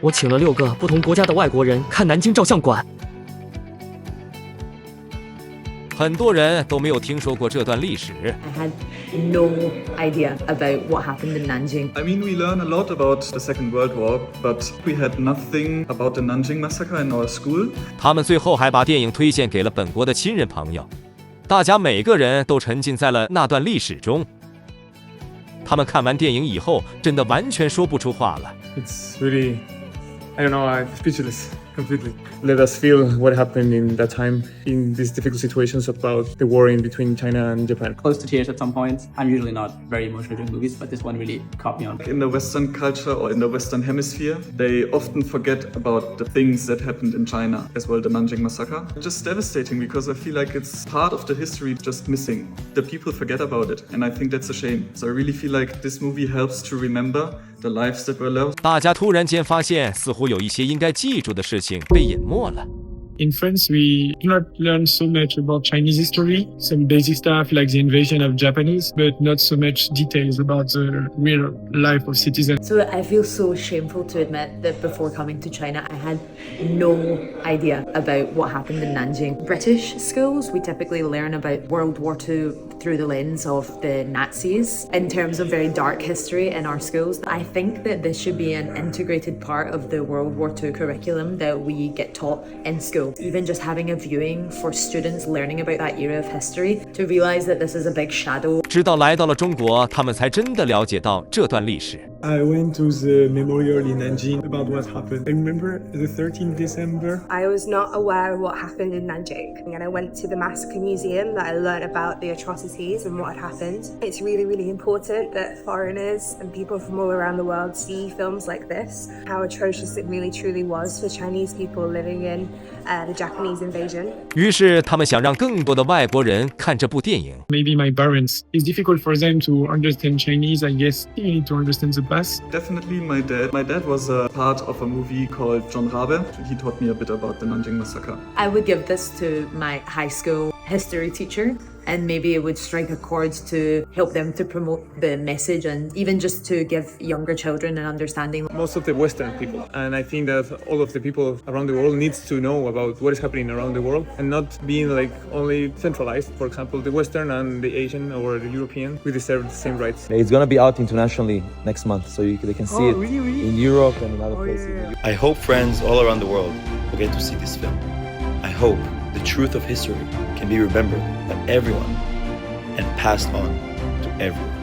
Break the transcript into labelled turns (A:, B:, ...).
A: 我请了6个不同国家的外国人看南京照相馆。
B: 很多人都没有听说过这段历史。
C: I had no idea about what happened in Nanjing.
D: I mean, we learn a lot about the Second World War, but we had nothing about the Nanjing Massacre in our school.
B: 他们最后还把电影推荐给了本国的亲人朋友，大家每个人都沉浸在了那段历史中。他们看完电影以后，真的完全说不出话了。
E: It's really, I don't know, I'm speechless completely. Let us feel what happened in that time in these difficult situations about the war in between China and Japan.
F: Close to tears at some points. I'm usually not very emotional during movies, but this one really caught me on.
D: In the Western culture or in the Western hemisphere, they often forget about the things that happened in China, as well the Nanjing Massacre. Just devastating because I feel like it's part of the history just missing. The people forget about it, and I think that's a shame. So I really feel like this movie helps to remember the lives that were lost.
B: 大家突然间发现，似乎有一些应该记住的事情被隐没了。
E: In France, we do not learn so much about Chinese history, some basic stuff like the invasion of Japanese, but not so much details about the real life of citizens.
C: So I feel so shameful to admit that before coming to China, I had no idea about what happened in Nanjing. British schools, we typically learn about World War II through the lens of the Nazis in terms of very dark history in our schools. I think that this should be an integrated part of the World War II curriculum that we get taught in school. Even just having a viewing for students learning about that era of history to realize that this is a big shadow.
B: 直到来到了中国，他们才真的了解到这段历史。
E: I went to the memorial in Nanjing about what happened. I remember the 13th December.
G: I was not aware of what happened in Nanjing, and I went to the Massacre Museum that I learned about the atrocities and what had happened. It's really, really important that foreigners and people from all around the world see films like this, how atrocious it really truly was for Chinese people living in the Japanese invasion.
B: 于是他们想让更多的外国人看这部电影。
E: Maybe my parents. It's difficult for them to understand Chinese. I guess you need to understand the past.
D: Definitely my dad. My dad was a part of a movie called John Rabe. He taught me a bit about the Nanjing Massacre.
C: I would give this to my high school history teacher, and maybe it would strike a chord to help them to promote the message and even just to give younger children an understanding.
E: Most of the Western people, and I think that all of the people around the world needs to know about what is happening around the world and not being like only centralized. For example, the Western and the Asian or the European, we deserve the same rights.
H: It's gonna be out internationally next month, so they can see it
E: really?
H: in Europe and in other places.
E: Yeah.
I: I hope friends all around the world will get to see this film. I hope the truth of history can be remembered by everyone and passed on to everyone.